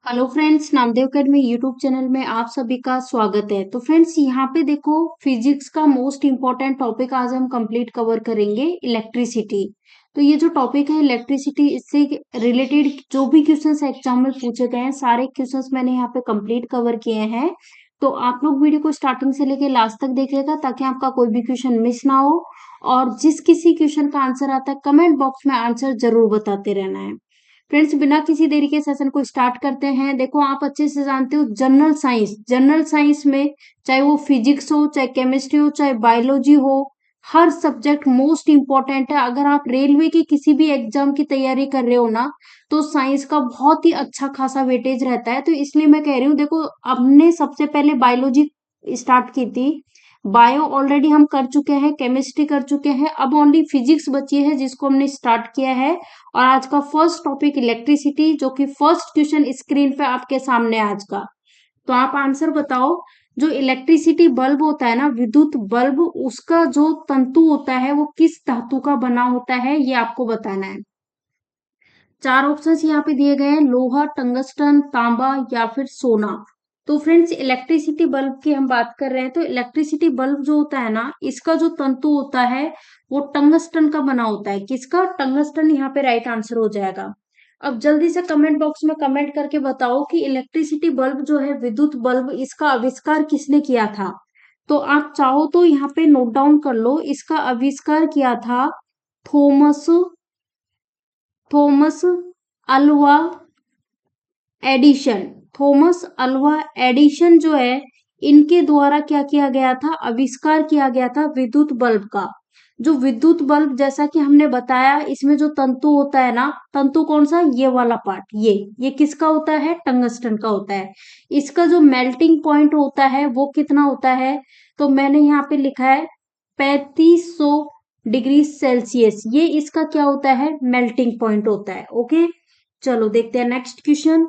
Hello friends, Namdev academy YouTube channel में आप सभी का स्वागत है। तो फ्रेंड्स, यहाँ पे देखो, फिजिक्स का मोस्ट इम्पोर्टेंट टॉपिक आज हम कंप्लीट कवर करेंगे, इलेक्ट्रिसिटी। तो ये जो टॉपिक है इलेक्ट्रिसिटी, इससे रिलेटेड जो भी क्वेश्चंस एग्जाम में पूछे गए हैं, सारे क्वेश्चंस मैंने यहाँ पे कंप्लीट कवर किए हैं। तो आप लोग वीडियो को स्टार्टिंग से लेके लास्ट तक देखिएगा ताकि आपका कोई भी क्वेश्चन मिस ना हो। और जिस किसी क्वेश्चन का आंसर आता है, कमेंट बॉक्स में आंसर जरूर बताते रहना है। फ्रेंड्स, बिना किसी देरी के सेशन को स्टार्ट करते हैं। देखो, आप अच्छे से जानते हो, जनरल साइंस में चाहे वो फिजिक्स हो, चाहे केमिस्ट्री हो, चाहे बायोलॉजी हो, हर सब्जेक्ट मोस्ट इंपॉर्टेंट है। अगर आप रेलवे की किसी भी एग्जाम की तैयारी कर रहे हो ना, तो साइंस का बहुत ही अच्छा खासा वेटेज रहता है। तो इसलिए मैं कह रही हूँ, देखो, हमने सबसे पहले बायोलॉजी स्टार्ट की थी, बायो ऑलरेडी हम कर चुके हैं, केमिस्ट्री कर चुके हैं, अब ओनली फिजिक्स बची है जिसको हमने स्टार्ट किया है। और आज का फर्स्ट टॉपिक इलेक्ट्रिसिटी, जो कि फर्स्ट क्वेश्चन स्क्रीन पे आपके सामने है आज का। तो आप आंसर बताओ। जो इलेक्ट्रिसिटी बल्ब होता है ना, विद्युत बल्ब, उसका जो तंतु होता है वो किस धातु का बना होता है, ये आपको बताना है। चार ऑप्शंस यहाँ पे दिए गए हैं, लोहा, टंगस्टन, तांबा या फिर सोना। तो फ्रेंड्स, इलेक्ट्रिसिटी बल्ब की हम बात कर रहे हैं। तो इलेक्ट्रिसिटी बल्ब जो होता है ना, इसका जो तंतु होता है वो टंगस्टन का बना होता है। किसका? टंगस्टन यहाँ पे राइट आंसर हो जाएगा। अब जल्दी से कमेंट बॉक्स में कमेंट करके बताओ कि इलेक्ट्रिसिटी बल्ब जो है, विद्युत बल्ब, इसका आविष्कार किसने किया था। तो आप चाहो तो यहाँ पे नोट डाउन कर लो, इसका आविष्कार किया था Thomas Thomas Alva Edison. Thomas Alva Edison जो है, इनके द्वारा क्या किया गया था? आविष्कार किया गया था विद्युत बल्ब का। जो विद्युत बल्ब, जैसा कि हमने बताया, इसमें जो तंतु होता है ना, तंतु कौन सा? ये वाला पार्ट, ये किसका होता है? टंगस्टन का होता है। इसका जो मेल्टिंग पॉइंट होता है वो कितना होता है? तो मैंने यहाँ पे लिखा है 3500 डिग्री सेल्सियस। ये इसका क्या होता है? मेल्टिंग पॉइंट होता है। ओके, चलो देखते हैं नेक्स्ट क्वेश्चन।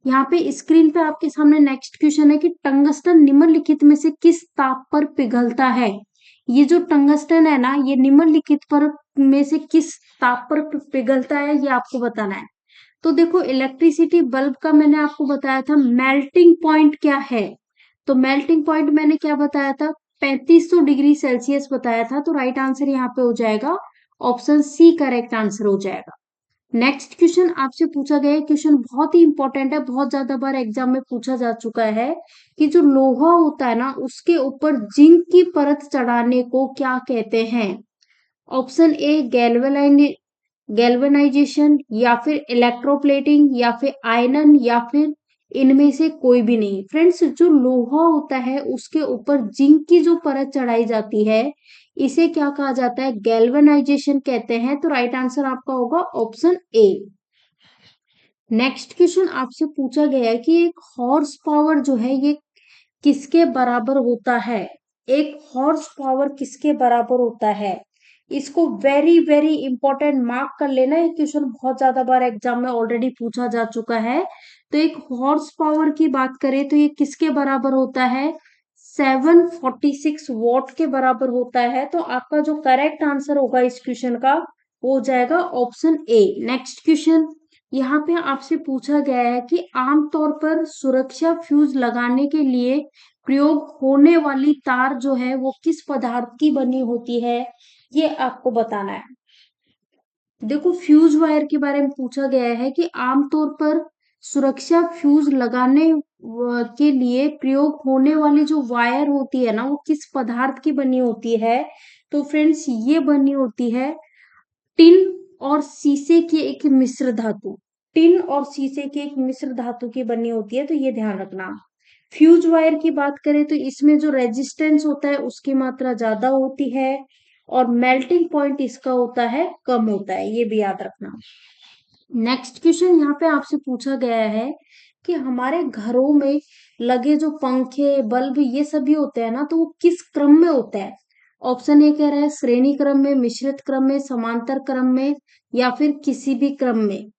यहाँ पे स्क्रीन पे आपके सामने नेक्स्ट क्वेश्चन है कि टंगस्टन निम्नलिखित में से किस ताप पर पिघलता है। ये जो टंगस्टन है ना, ये निम्नलिखित पर में से किस ताप पर पिघलता है, ये आपको बताना है। तो देखो, इलेक्ट्रिसिटी बल्ब का मैंने आपको बताया था मेल्टिंग पॉइंट क्या है। तो मेल्टिंग पॉइंट मैंने क्या बताया था? 3500 डिग्री सेल्सियस बताया था। तो राइट आंसर यहाँ पे हो जाएगा ऑप्शन सी, करेक्ट आंसर हो जाएगा। नेक्स्ट क्वेश्चन आपसे पूछा गया है, क्वेश्चन बहुत ही इंपॉर्टेंट है, बहुत ज्यादा बार एग्जाम में पूछा जा चुका है कि जो लोहा होता है ना, उसके ऊपर जिंक की परत चढ़ाने को क्या कहते हैं। ऑप्शन ए गैल्वेनाइजेशन, या फिर इलेक्ट्रोप्लेटिंग, या फिर आयनन, या फिर इनमें से कोई भी नहीं। फ्रेंड्स, जो लोहा होता है उसके ऊपर जिंक की जो परत चढ़ाई जाती है, इसे क्या कहा जाता है? गैल्वेनाइजेशन कहते हैं। तो राइट आंसर आपका होगा ऑप्शन ए। नेक्स्ट क्वेश्चन आपसे पूछा गया है कि एक हॉर्स पावर जो है, ये किसके बराबर होता है। एक हॉर्स पावर किसके बराबर होता है? इसको वेरी वेरी इंपॉर्टेंट मार्क कर लेना। ये क्वेश्चन बहुत ज्यादा बार एग्जाम में ऑलरेडी पूछा जा चुका है। तो एक हॉर्स पावर की बात करें तो ये किसके बराबर होता है? 746 वॉट के बराबर होता है। तो आपका जो करेक्ट आंसर होगा इस क्वेश्चन का, हो जाएगा ऑप्शन ए। नेक्स्ट क्वेश्चन यहाँ पे आपसे पूछा गया है कि आमतौर पर सुरक्षा फ्यूज लगाने के लिए प्रयोग होने वाली तार जो है वो किस पदार्थ की बनी होती है, ये आपको बताना है। देखो, फ्यूज वायर के बारे में पूछा गया है कि आमतौर पर सुरक्षा फ्यूज लगाने के लिए प्रयोग होने वाली जो वायर होती है ना, वो किस पदार्थ की बनी होती है। तो फ्रेंड्स, ये बनी होती है टिन और शीशे की एक मिश्र धातु। टिन और शीशे की एक मिश्र धातु की बनी होती है, तो ये ध्यान रखना। फ्यूज वायर की बात करें तो इसमें जो रेजिस्टेंस होता है उसकी मात्रा ज्यादा होती है, और मेल्टिंग पॉइंट इसका होता है कम होता है, ये भी याद रखना। नेक्स्ट क्वेश्चन यहाँ पे आपसे पूछा गया है कि हमारे घरों में लगे जो पंखे, बल्ब, ये सभी होते हैं ना, तो वो किस क्रम में होता है। ऑप्शन ए कह रहा है श्रेणी क्रम में, मिश्रित क्रम में, समांतर क्रम में, या फिर किसी भी क्रम में।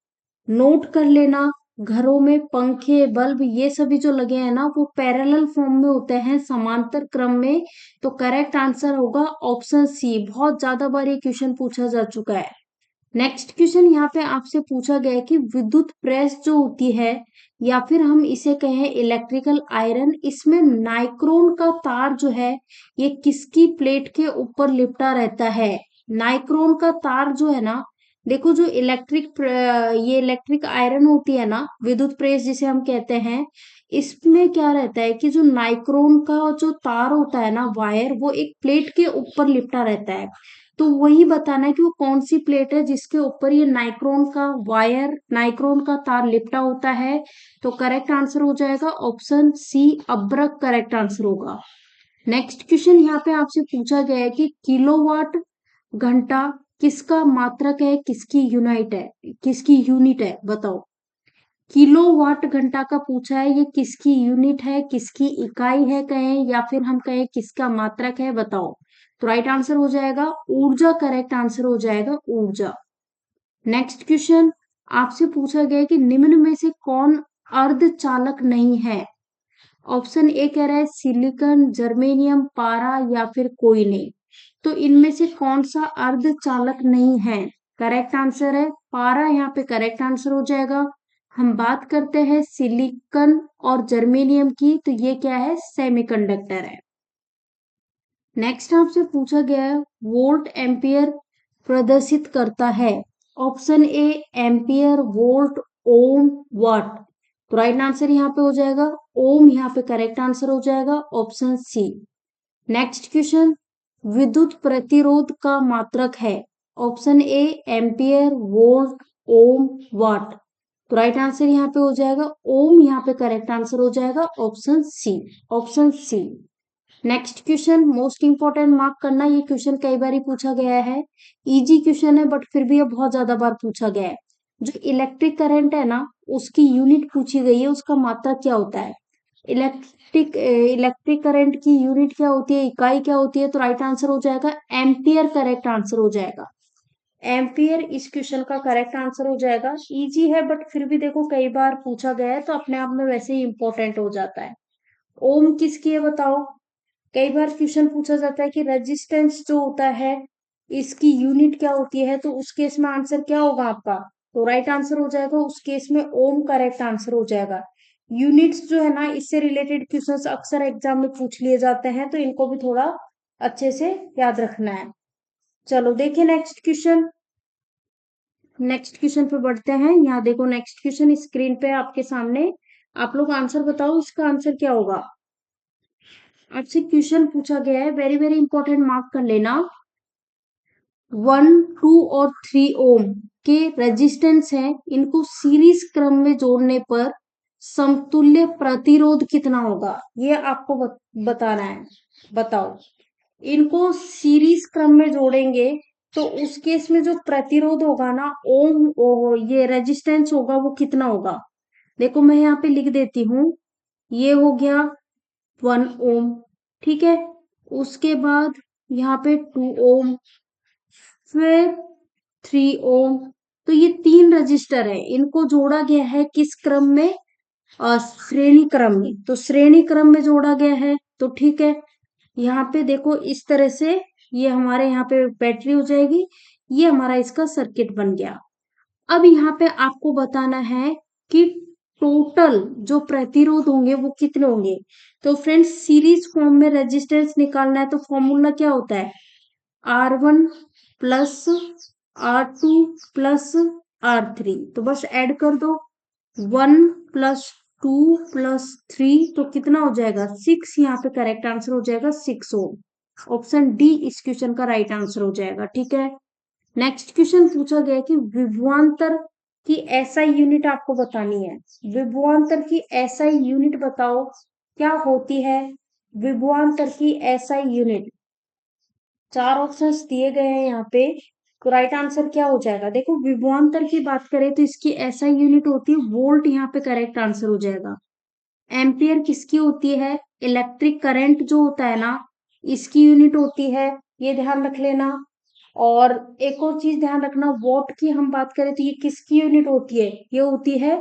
नोट कर लेना, घरों में पंखे, बल्ब, ये सभी जो लगे हैं ना, वो पैरेलल फॉर्म में होते हैं, समांतर क्रम में। तो करेक्ट आंसर होगा ऑप्शन सी। बहुत ज्यादा बार ये क्वेश्चन पूछा जा चुका है। नेक्स्ट क्वेश्चन यहाँ पे आपसे पूछा गया है कि विद्युत प्रेस जो होती है या फिर हम इसे कहें इलेक्ट्रिकल आयरन, इसमें नाइक्रोन का तार जो है ये किसकी प्लेट के ऊपर लिपटा रहता है। नाइक्रोन का तार जो है ना, देखो जो ये इलेक्ट्रिक आयरन होती है ना, विद्युत प्रेस जिसे हम कहते हैं, इसमें क्या रहता है कि जो नाइक्रोन का जो तार होता है ना, वायर, वो एक प्लेट के ऊपर लिपटा रहता है। तो वही बताना है कि वो कौन सी प्लेट है जिसके ऊपर ये नाइक्रोन का वायर, नाइक्रोन का तार लिपटा होता है। तो करेक्ट आंसर हो जाएगा ऑप्शन सी, अब्रक करेक्ट आंसर होगा। नेक्स्ट क्वेश्चन यहाँ पे आपसे पूछा गया है कि किलोवाट घंटा किसका मात्रक है, किसकी यूनिट है, बताओ। किलोवाट घंटा का पूछा है, ये किसकी यूनिट है, किसकी इकाई है कहें, या फिर हम कहें किसका मात्रक है, बताओ। तो राइट आंसर हो जाएगा ऊर्जा, करेक्ट आंसर हो जाएगा ऊर्जा। नेक्स्ट क्वेश्चन आपसे पूछा गया है कि निम्न में से कौन अर्धचालक नहीं है। ऑप्शन ए कह रहा है सिलिकॉन, जर्मेनियम, पारा या फिर कोई नहीं। तो इनमें से कौन सा अर्धचालक नहीं है। करेक्ट आंसर है पारा, यहाँ पे करेक्ट आंसर हो जाएगा। हम बात करते हैं सिलिकॉन और जर्मेनियम की, तो ये क्या है, सेमीकंडक्टर है। नेक्स्ट आपसे पूछा गया है वोल्ट एम्पियर प्रदर्शित करता है। ऑप्शन ए एम्पियर, वोल्ट, ओम, वाट। तो राइट आंसर यहाँ पे हो जाएगा ओम, यहाँ पे करेक्ट आंसर हो जाएगा ऑप्शन सी। नेक्स्ट क्वेश्चन विद्युत प्रतिरोध का मात्रक है। ऑप्शन ए एम्पियर, वोल्ट, ओम, वाट। तो राइट आंसर यहाँ पे हो जाएगा ओम, यहाँ पे करेक्ट आंसर हो जाएगा option C, option C. Next question most important, mark करना, ये क्वेश्चन कई बार पूछा गया है, इजी क्वेश्चन है बट फिर भी ये बहुत ज्यादा बार पूछा गया है। जो इलेक्ट्रिक करंट है ना, उसकी यूनिट पूछी गई है, उसका मात्रक क्या होता है। इलेक्ट्रिक करंट की यूनिट क्या होती है, इकाई क्या होती है। तो राइट आंसर हो जाएगा एम्पियर, करेक्ट आंसर हो जाएगा एम्पियर, इस क्वेश्चन का करेक्ट आंसर हो जाएगा। इजी है बट फिर भी देखो कई बार पूछा गया है, तो अपने आप में वैसे ही इंपॉर्टेंट हो जाता है। ओम किसकी है बताओ। कई बार क्वेश्चन पूछा जाता है कि रेजिस्टेंस जो होता है इसकी यूनिट क्या होती है, तो उस केस में आंसर क्या होगा आपका। तो राइट आंसर हो जाएगा उस केस में ओम, करेक्ट आंसर हो जाएगा। यूनिट्स जो है ना, इससे रिलेटेड क्वेश्चंस अक्सर एग्जाम में पूछ लिए जाते हैं, तो इनको भी थोड़ा अच्छे से याद रखना है। चलो देखिए नेक्स्ट क्वेश्चन, नेक्स्ट क्वेश्चन पे बढ़ते हैं। यहाँ देखो नेक्स्ट क्वेश्चन स्क्रीन पे आपके सामने, आप लोग आंसर बताओ इसका आंसर क्या होगा। आपसे क्वेश्चन पूछा गया है, वेरी वेरी इंपॉर्टेंट, मार्क कर लेना। 1, 2 और 3 ओम के रेजिस्टेंस हैं, इनको सीरीज क्रम में जोड़ने पर समतुल्य प्रतिरोध कितना होगा, ये आपको बताना है। बताओ, इनको सीरीज क्रम में जोड़ेंगे तो उस केस में जो प्रतिरोध होगा ना, ये रेजिस्टेंस होगा, वो कितना होगा। देखो मैं यहाँ पे लिख देती हूँ, ये हो गया 1 ओम, ठीक है। उसके बाद यहाँ पे 2 ओम, फिर 3 ओम। तो ये 3 रजिस्टर है, इनको जोड़ा गया है किस क्रम में, श्रेणी क्रम में। तो श्रेणी क्रम में जोड़ा गया है, तो ठीक है। यहाँ पे देखो इस तरह से ये हमारे यहाँ पे बैटरी हो जाएगी, ये हमारा इसका सर्किट बन गया। अब यहाँ पे आपको बताना है कि टोटल जो प्रतिरोध होंगे वो कितने होंगे। तो फ्रेंड्स सीरीज फॉर्म में रेजिस्टेंस निकालना है, तो फॉर्मूला क्या होता है, R1 plus R2 plus R3। तो बस ऐड कर दो, 1 प्लस 2 प्लस 3, तो कितना हो जाएगा 6, यहाँ पे करेक्ट आंसर हो जाएगा 6 ओम। ऑप्शन डी इस क्वेश्चन का राइट आंसर हो जाएगा, ठीक है। नेक्स्ट क्वेश्चन पूछा गया कि विभवांतर की एसआई यूनिट आपको बतानी है। विभवांतर की एसआई यूनिट बताओ क्या होती है। विभवांतर की एसआई यूनिट, 4 ऑप्शंस दिए गए हैं यहाँ पे, तो राइट आंसर क्या हो जाएगा। देखो विभवांतर की बात करें तो इसकी एसआई यूनिट होती है वोल्ट, यहाँ पे करेक्ट आंसर हो जाएगा। एम्पियर किसकी होती है, इलेक्ट्रिक करंट जो होता है ना, इसकी यूनिट होती है, ये ध्यान रख लेना। और एक और चीज ध्यान रखना, वॉट की हम बात करें तो ये किसकी यूनिट होती है, ये होती है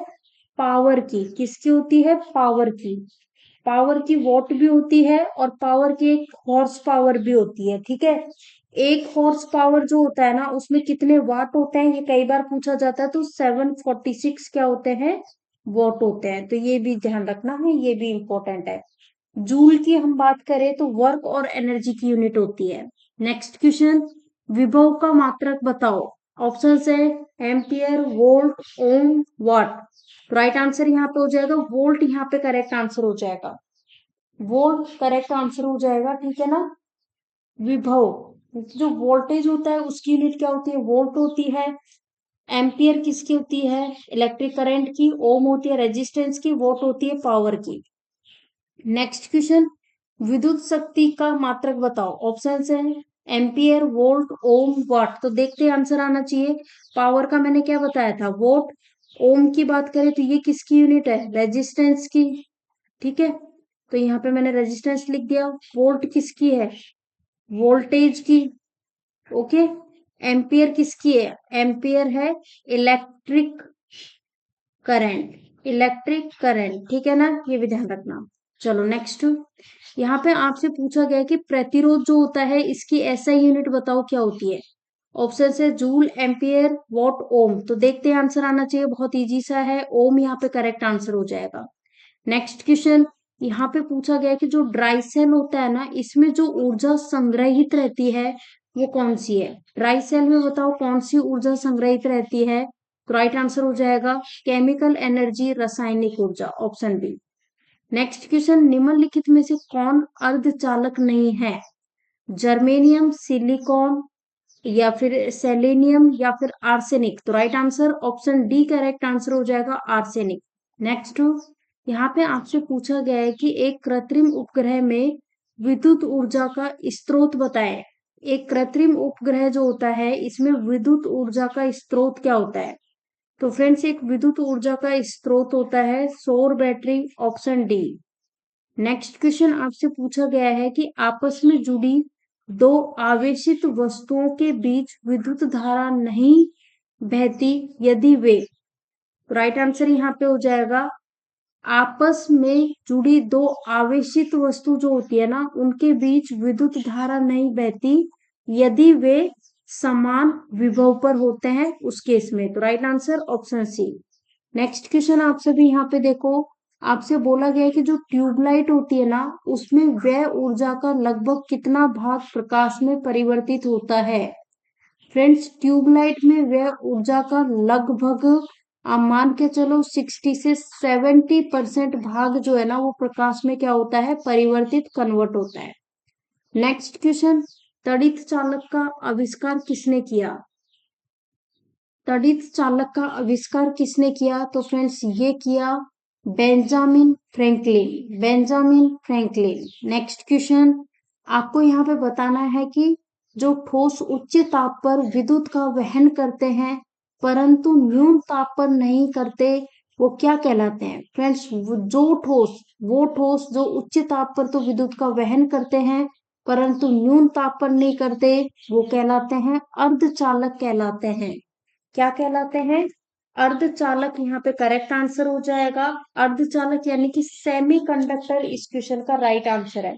पावर की। किसकी होती है, पावर की। पावर की वॉट भी होती है और पावर की एक हॉर्स पावर भी होती है, ठीक है। एक हॉर्स पावर जो होता है ना उसमें कितने वाट होते हैं, ये कई बार पूछा जाता है, तो 746 क्या होते हैं, वॉट होते हैं। तो ये भी ध्यान रखना है, ये भी इंपॉर्टेंट है। जूल की हम बात करें तो वर्क और एनर्जी की यूनिट होती है। नेक्स्ट क्वेश्चन, विभव का मात्रक बताओ। ऑप्शन है एम्पियर, वोल्ट, ओम, वाट। राइट आंसर यहाँ पे हो जाएगा वोल्ट, यहाँ पे करेक्ट आंसर हो जाएगा, वोल्ट करेक्ट आंसर हो जाएगा, ठीक है ना। विभव, जो वोल्टेज होता है उसकी यूनिट क्या होती है, वोल्ट होती है। एम्पियर किसकी होती है, इलेक्ट्रिक करंट की। ओम होती है रेजिस्टेंस की। वोट होती है पावर की। नेक्स्ट क्वेश्चन, विद्युत शक्ति का मात्रक बताओ। ऑप्शन है एम्पियर, वोल्ट, ओम, वाट। तो देखते हैं आंसर आना चाहिए। पावर का मैंने क्या बताया था, वोट। ओम की बात करें तो ये किसकी यूनिट है, रेजिस्टेंस की, ठीक है। तो यहाँ पे मैंने रेजिस्टेंस लिख दिया। वोल्ट किसकी है, वोल्टेज की, ओके। एम्पियर किसकी है, एम्पियर है इलेक्ट्रिक करंट, इलेक्ट्रिक करंट, ठीक है ना, ये भी ध्यान रखना। चलो नेक्स्ट, यहाँ पे आपसे पूछा गया है कि प्रतिरोध जो होता है इसकी एसआई यूनिट बताओ क्या होती है। ऑप्शन है जूल, एम्पियर, वॉट, ओम। तो देखते हैं आंसर आना चाहिए, बहुत इजी सा है, ओम यहाँ पे करेक्ट आंसर हो जाएगा। नेक्स्ट क्वेश्चन, यहाँ पे पूछा गया कि जो ड्राई सेल होता है ना इसमें जो ऊर्जा संग्रहित रहती है वो कौन सी है। ड्राई सेल में बताओ कौन सी ऊर्जा संग्रहित रहती है। तो राइट आंसर हो जाएगा केमिकल एनर्जी, रासायनिक ऊर्जा, ऑप्शन बी। नेक्स्ट क्वेश्चन, निम्नलिखित में से कौन अर्धचालक नहीं है। जर्मेनियम, सिलिकॉन, या फिर सेलेनियम, या फिर आर्सेनिक। तो right answer option D correct answer हो जाएगा, आर्सेनिक। नेक्स्ट, यहाँ पे आपसे पूछा गया है कि एक कृत्रिम उपग्रह में विद्युत ऊर्जा का स्रोत बताएं। एक कृत्रिम उपग्रह जो होता है इसमें विद्युत ऊर्जा का स्रोत क्या होता है। तो फ्रेंड्स, एक विद्युत ऊर्जा का स्रोत होता है सौर battery, option D. Next question आपसे पूछा गया है कि आपस में जुड़ी दो आवेशित वस्तुओं के बीच विद्युत धारा नहीं बहती यदि वे। राइट आंसर यहाँ पे हो जाएगा आपस में जुड़ी दो आवेशित वस्तु जो होती है ना उनके बीच विद्युत धारा नहीं बहती यदि वे समान विभव पर होते हैं उस केस में। तो right answer option C. Next question आपसे भी यहाँ पे देखो, आपसे बोला गया है कि जो ट्यूबलाइट होती है ना उसमें व्यय ऊर्जा का लगभग कितना भाग प्रकाश में परिवर्तित होता है। फ्रेंड्स, ट्यूबलाइट में व्यय ऊर्जा का लगभग आप मान के चलो 60 से 70% भाग जो है ना वो प्रकाश में क्या होता है, परिवर्तित, कन्वर्ट होता है। नेक्स्ट क्वेश्चन, तड़ित चालक का आविष्कार किसने किया। तड़ित चालक का आविष्कार किसने किया। तो फ्रेंड्स ये किया Benjamin Franklin, Benjamin Franklin. Next question, आपको यहाँ पे बताना है कि जो ठोस उच्च ताप पर विद्युत का वहन करते हैं परंतु न्यून ताप पर नहीं करते वो क्या कहलाते हैं। फ्रेंड्स, वो ठोस जो उच्च ताप पर तो विद्युत का वहन करते हैं परंतु न्यून ताप पर नहीं करते वो कहलाते हैं अर्धचालक कहलाते हैं। क्या कहलाते हैं, अर्धचालक। यहाँ पे करेक्ट आंसर हो जाएगा अर्धचालक यानी कि सेमीकंडक्टर, इस क्वेश्चन का राइट आंसर है।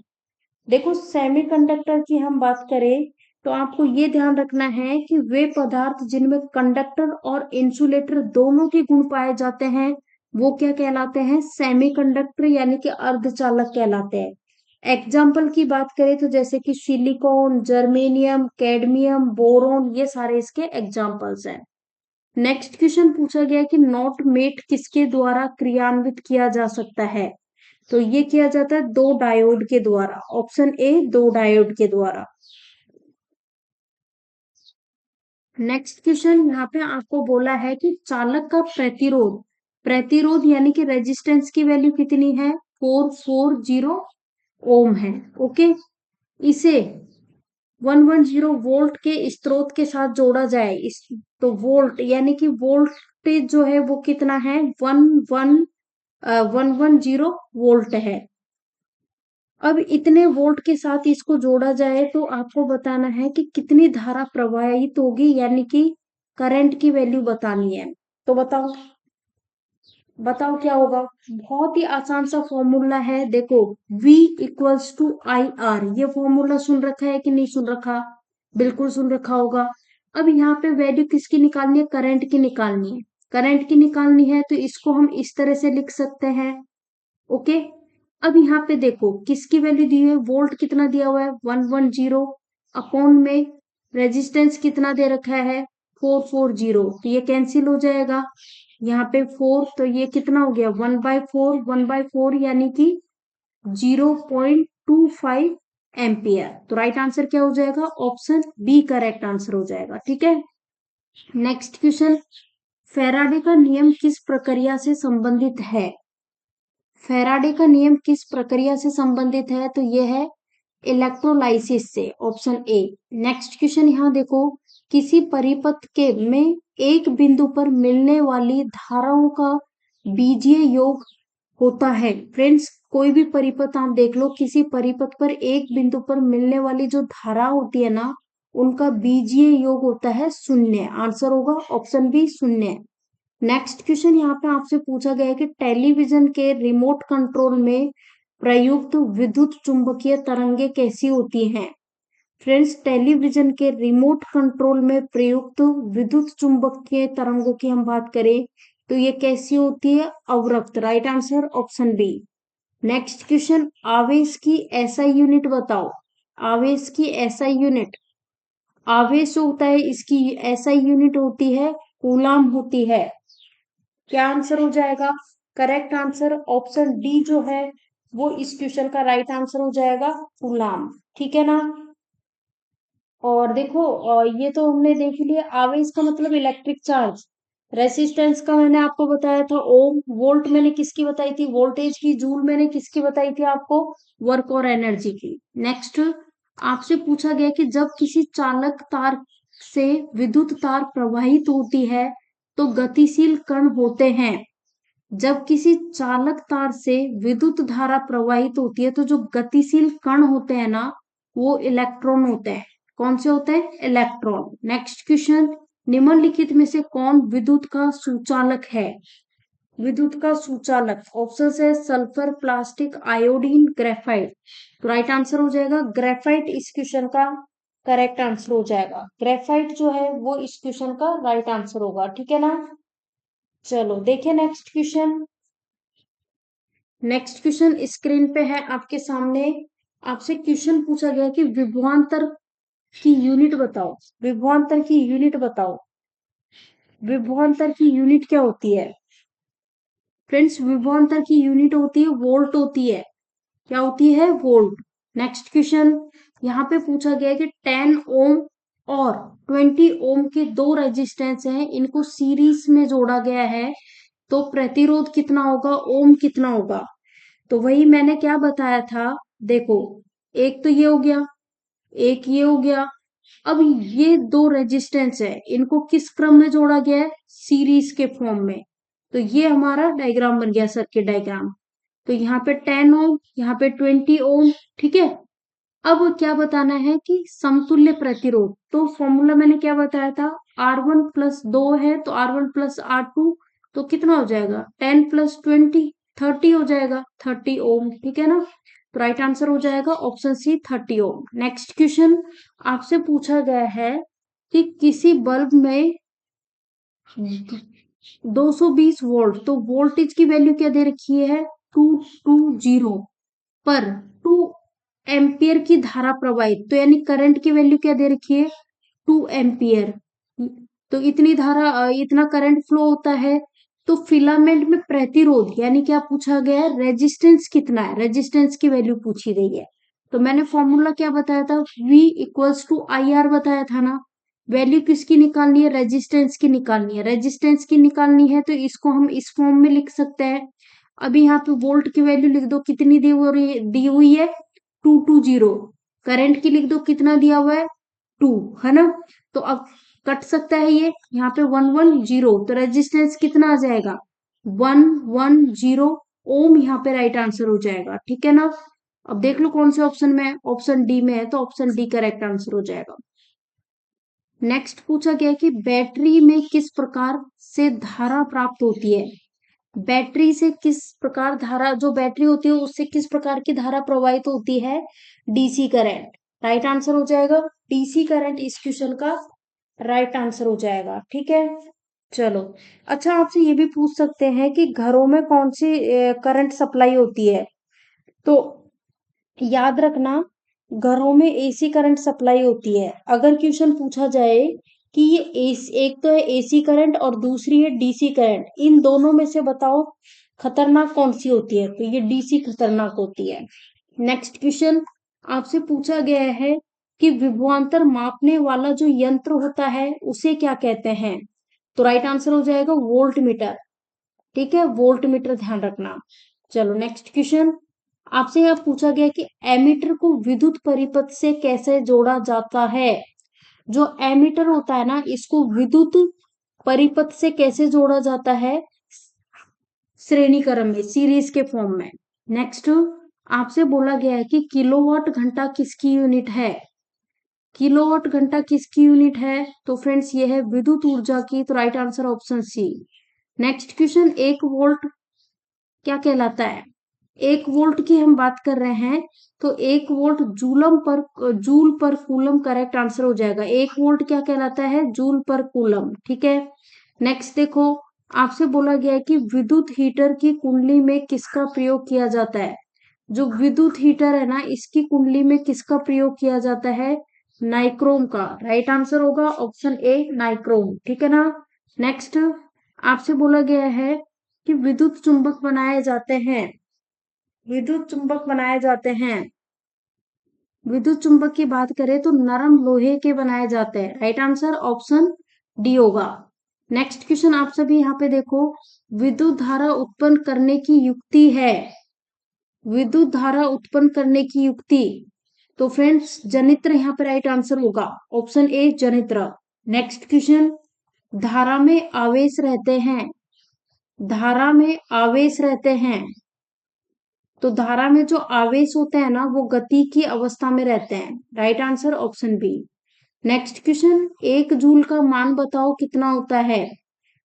देखो सेमीकंडक्टर की हम बात करें तो आपको ये ध्यान रखना है कि वे पदार्थ जिनमें कंडक्टर और इंसुलेटर दोनों के गुण पाए जाते हैं वो क्या कहलाते हैं, सेमीकंडक्टर यानी कि अर्धचालक कहलाते हैं। एग्जाम्पल की बात करें तो जैसे कि सिलिकॉन, जर्मेनियम, कैडमियम, बोरोन, ये सारे इसके एग्जाम्पल्स हैं। नेक्स्ट क्वेश्चन पूछा गया कि नॉट मेट किसके द्वारा क्रियान्वित किया जा सकता है। तो ये किया जाता है दो डायोड के द्वारा, ऑप्शन ए दो डायोड के द्वारा। नेक्स्ट क्वेश्चन, यहाँ पे आपको बोला है कि चालक का प्रतिरोध, प्रतिरोध यानी कि रेजिस्टेंस की वैल्यू कितनी है, 440 ओम है, ओके। इसे 110 वोल्ट के स्रोत के साथ जोड़ा जाए इस, तो वोल्ट यानी कि वोल्टेज जो है वो कितना है, 110 वोल्ट है। अब इतने वोल्ट के साथ इसको जोड़ा जाए तो आपको बताना है कि कितनी धारा प्रवाहित होगी यानी कि करंट की वैल्यू बतानी है। तो बताओ बताओ क्या होगा। बहुत ही आसान सा फॉर्मूला है, देखो V equals to I R. ये फॉर्मूला सुन रखा है कि नहीं सुन रखा। बिल्कुल सुन रखा होगा। अब यहाँ पे वैल्यू किसकी निकालनी है? करंट की निकालनी है। करंट की निकालनी है तो इसको हम इस तरह से लिख सकते हैं। ओके। अब यहाँ पे देखो किसकी वैल्यू दी है, वोल्ट कितना दिया हुआ है 110, अपॉन में रेजिस्टेंस कितना दे रखा है 440, तो ये कैंसिल हो जाएगा। यहाँ पे 4 तो ये कितना हो गया 1/4, 1/4 यानी कि 0.25 एम्पियर। तो राइट आंसर क्या हो जाएगा? ऑप्शन बी करेक्ट आंसर हो जाएगा। ठीक है। नेक्स्ट क्वेश्चन, फैराडे का नियम किस प्रक्रिया से संबंधित है? फैराडे का नियम किस प्रक्रिया से संबंधित है? तो ये है इलेक्ट्रोलाइसिस से, ऑप्शन ए। नेक्स्ट क्वेश्चन यहाँ देखो, किसी परिपथ के में एक बिंदु पर मिलने वाली धाराओं का बीजीय योग होता है। फ्रेंड्स, कोई भी परिपथ आप देख लो, किसी परिपथ पर एक बिंदु पर मिलने वाली जो धारा होती है ना, उनका बीजीय योग होता है 0। आंसर होगा ऑप्शन बी 0। नेक्स्ट क्वेश्चन यहाँ पे आपसे पूछा गया है कि टेलीविजन के रिमोट कंट्रोल में प्रयुक्त विद्युत चुंबकीय तरंगे कैसी होती हैं? फ्रेंड्स, टेलीविजन के रिमोट कंट्रोल में प्रयुक्त विद्युत चुंबकीय तरंगों की हम बात करें तो ये कैसी होती है? अवरक्त। Right answer option B. Next question, आवेश की एसआई यूनिट बताओ। आवेश की एसआई यूनिट, आवेश जो होता है इसकी एसआई यूनिट होती है कूलाम होती है। क्या आंसर हो जाएगा? करेक्ट आंसर ऑप्शन डी जो है वो इस क्वेश्चन का राइट आंसर हो जाएगा, कूलाम। ठीक है ना। और देखो ये तो हमने देख लिया, आवेश का मतलब इलेक्ट्रिक चार्ज। रेसिस्टेंस का मैंने आपको बताया था ओम, वोल्ट मैंने किसकी बताई थी वोल्टेज की, जूल मैंने किसकी बताई थी आपको वर्क और एनर्जी की। नेक्स्ट आपसे पूछा गया कि जब किसी चालक तार से विद्युत तार प्रवाहित होती है तो गतिशील कण होते हैं। जब किसी चालक तार से विद्युत धारा प्रवाहित होती है तो जो गतिशील कण होते हैं ना वो इलेक्ट्रॉन होते हैं। कौन से होते हैं? इलेक्ट्रॉन। नेक्स्ट क्वेश्चन, निम्नलिखित में से कौन विद्युत का सुचालक है? विद्युत का सुचालक ऑप्शन है सल्फर, प्लास्टिक, आयोडीन, ग्रेफाइट। तो राइट आंसर हो जाएगा ग्रेफाइट, इस क्वेश्चन का करेक्ट आंसर हो जाएगा। ग्रेफाइट जो है वो इस क्वेश्चन का राइट आंसर होगा। ठीक है ना। चलो देखिए next question. Next question screen पे है आपके सामने। आपसे क्वेश्चन पूछा गया कि विभवांतर की यूनिट बताओ। विभवांतर की यूनिट बताओ। विभवांतर की यूनिट क्या होती है? फ्रेंड्स, विभवांतर की यूनिट होती है वोल्ट होती है। क्या होती है? वोल्ट। नेक्स्ट क्वेश्चन यहाँ पे पूछा गया है कि 10 ओम और 20 ओम के दो रेजिस्टेंस हैं, इनको सीरीज में जोड़ा गया है तो प्रतिरोध कितना होगा, ओम कितना होगा? तो वही मैंने क्या बताया था, देखो एक तो ये हो गया, एक ये हो गया। अब ये दो रेजिस्टेंस है, इनको किस क्रम में जोड़ा गया है? सीरीज के फॉर्म में। तो ये हमारा डायग्राम बन गया, सर्किट डायग्राम। तो यहाँ पे 10 ओम, यहाँ पे 20 ओम। ठीक है। अब क्या बताना है कि समतुल्य प्रतिरोध, तो फॉर्मूला मैंने क्या बताया था, R1 प्लस 2 है तो R1 प्लस R2, तो कितना हो जाएगा 10 प्लस 20, 30 हो जाएगा, 30 ओम। ठीक है ना। तो राइट आंसर हो जाएगा ऑप्शन सी 30 ओम। नेक्स्ट क्वेश्चन आपसे पूछा गया है कि किसी बल्ब में 220 वोल्ट, तो वोल्टेज की वैल्यू क्या दे रखी है 220 पर 2 एम्पियर की धारा प्रवाहित, तो यानी करंट की वैल्यू क्या दे रखी है 2 एम्पियर। तो इतनी धारा इतना करंट फ्लो होता है। तो फिलामेंट में प्रतिरोध यानी क्या पूछा गया है, रेजिस्टेंस कितना है, रेजिस्टेंस की वैल्यू पूछी गई है। तो मैंने फॉर्मूला क्या बताया था, V इक्वल्स टू IR बताया था ना। वैल्यू किसकी निकालनी है, रेजिस्टेंस की निकालनी है। रेजिस्टेंस की निकालनी है तो इसको हम इस फॉर्म में लिख सकते हैं। अभी यहाँ पे वोल्ट की वैल्यू लिख दो, कितनी दी हुई है 220। करंट की लिख दो, कितना दिया हुआ है 2, है ना। तो अब कट सकता है ये, यहाँ पे 110, तो रेजिस्टेंस कितना आ जाएगा 110 ओम, यहाँ पे राइट आंसर हो जाएगा। ठीक है ना। अब देख लो कौन से ऑप्शन में है, ऑप्शन डी में है तो ऑप्शन डी करेक्ट आंसर हो जाएगा। नेक्स्ट पूछा गया कि बैटरी में किस प्रकार से धारा प्राप्त होती है। बैटरी से किस प्रकार धारा, जो बैटरी होती है उससे किस प्रकार की धारा प्रवाहित होती है, DC करंट। राइट आंसर हो जाएगा डीसी करंट इस क्वेश्चन का राइट आंसर हो जाएगा। ठीक है, चलो। अच्छा, आपसे ये भी पूछ सकते हैं कि घरों में कौन सी करंट सप्लाई होती है। तो याद रखना, घरों में एसी करंट सप्लाई होती है। अगर क्वेश्चन पूछा जाए कि ये एसी, एक तो है एसी करंट और दूसरी है डीसी करंट, इन दोनों में से बताओ खतरनाक कौन सी होती है, तो ये डीसी खतरनाक होती है। नेक्स्ट क्वेश्चन आपसे पूछा गया है कि विभवांतर मापने वाला जो यंत्र होता है उसे क्या कहते हैं। तो राइट आंसर हो जाएगा वोल्ट मीटर। ठीक है, वोल्ट मीटर ध्यान रखना। चलो नेक्स्ट क्वेश्चन आपसे यह पूछा गया कि एमीटर को विद्युत परिपथ से कैसे जोड़ा जाता है। जो एमीटर होता है ना, इसको विद्युत परिपथ से कैसे जोड़ा जाता है, श्रेणी क्रम में, सीरीज के फॉर्म में। नेक्स्ट आपसे बोला गया है कि किलोवाट घंटा किसकी यूनिट है। किलोवाट घंटा किसकी यूनिट है, तो फ्रेंड्स ये है विद्युत ऊर्जा की, तो right answer option C. Next question, एक वोल्ट क्या कहलाता है। एक वोल्ट की हम बात कर रहे हैं, तो एक वोल्ट जूल पर कूलम करेक्ट आंसर हो जाएगा। एक वोल्ट क्या कहलाता है, जूल पर कूलम। ठीक है, नेक्स्ट देखो आपसे बोला गया है कि विद्युत हीटर की कुंडली में किसका प्रयोग किया जाता है। जो विद्युत हीटर है ना, इसकी कुंडली में किसका प्रयोग किया जाता है, नाइक्रोम का। राइट आंसर होगा ऑप्शन ए नाइक्रोम। ठीक है ना। नेक्स्ट आपसे बोला गया है कि विद्युत चुंबक बनाए जाते हैं, विद्युत चुंबक बनाए जाते हैं। विद्युत चुंबक की बात करें तो नरम लोहे के बनाए जाते हैं। राइट आंसर ऑप्शन डी होगा। नेक्स्ट क्वेश्चन आप सभी यहाँ पे देखो, विद्युत धारा उत्पन्न करने की युक्ति है। विद्युत धारा उत्पन्न करने की युक्ति, तो फ्रेंड्स जनित्र यहाँ पे राइट आंसर होगा ऑप्शन ए जनित्र। नेक्स्ट क्वेश्चन, धारा में आवेश रहते हैं, धारा में आवेश रहते हैं, तो धारा में जो आवेश होते हैं ना वो गति की अवस्था में रहते हैं। Right answer option B. Next question, एक जूल का मान बताओ कितना होता है।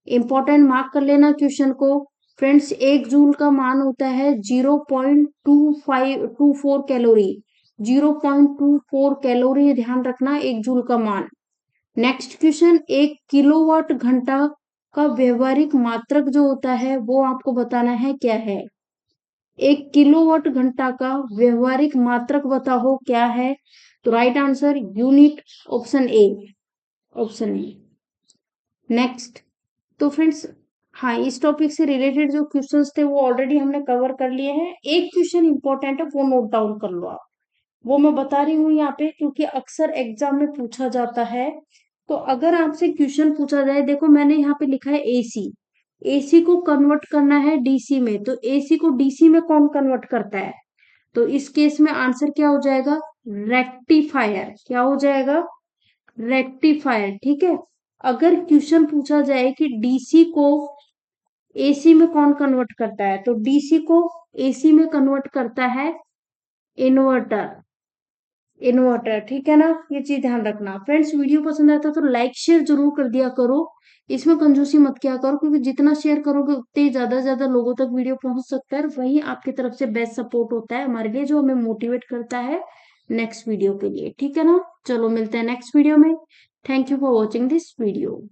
इंपॉर्टेंट मार्क कर लेना क्वेश्चन को। फ्रेंड्स एक जूल का मान होता है 0.2524 कैलोरी। 0.24 कैलोरी ध्यान रखना, एक जूल का मान। नेक्स्ट क्वेश्चन, एक किलोवाट घंटा का व्यवहारिक मात्रक जो होता है वो आपको बताना है क्या है। एक किलोवाट घंटा का व्यवहारिक मात्रक बताओ क्या है, तो right answer unit, option A, option A. Next, तो फ्रेंड्स हाँ, इस टॉपिक से रिलेटेड जो क्वेश्चंस थे वो ऑलरेडी हमने कवर कर लिए हैं। एक क्वेश्चन इंपॉर्टेंट है, वो नोट डाउन कर लो आप। वो मैं बता रही हूँ यहाँ पे क्योंकि अक्सर एग्जाम में पूछा जाता है। तो अगर आपसे क्वेश्चन पूछा जाए, देखो मैंने यहाँ पे लिखा है एसी, एसी को कन्वर्ट करना है डीसी में, तो एसी को डीसी में कौन कन्वर्ट करता है, तो इस केस में आंसर क्या हो जाएगा, रेक्टिफायर। क्या हो जाएगा, रेक्टिफायर। ठीक है, अगर क्वेश्चन पूछा जाए कि डीसी को एसी में कौन कन्वर्ट करता है, तो डीसी को एसी में कन्वर्ट करता है इन्वर्टर, इन्वर्टर। ठीक है ना, ये चीज ध्यान रखना। फ्रेंड्स वीडियो पसंद आता है तो लाइक शेयर जरूर कर दिया करो, इसमें कंजूसी मत किया करो, क्योंकि जितना शेयर करोगे उतने ज्यादा से ज्यादा लोगों तक वीडियो पहुंच सकता है, और वही आपकी तरफ से बेस्ट सपोर्ट होता है हमारे लिए, जो हमें मोटिवेट करता है नेक्स्ट वीडियो के लिए। ठीक है ना, चलो मिलते हैं नेक्स्ट वीडियो में। Thank you for watching this video.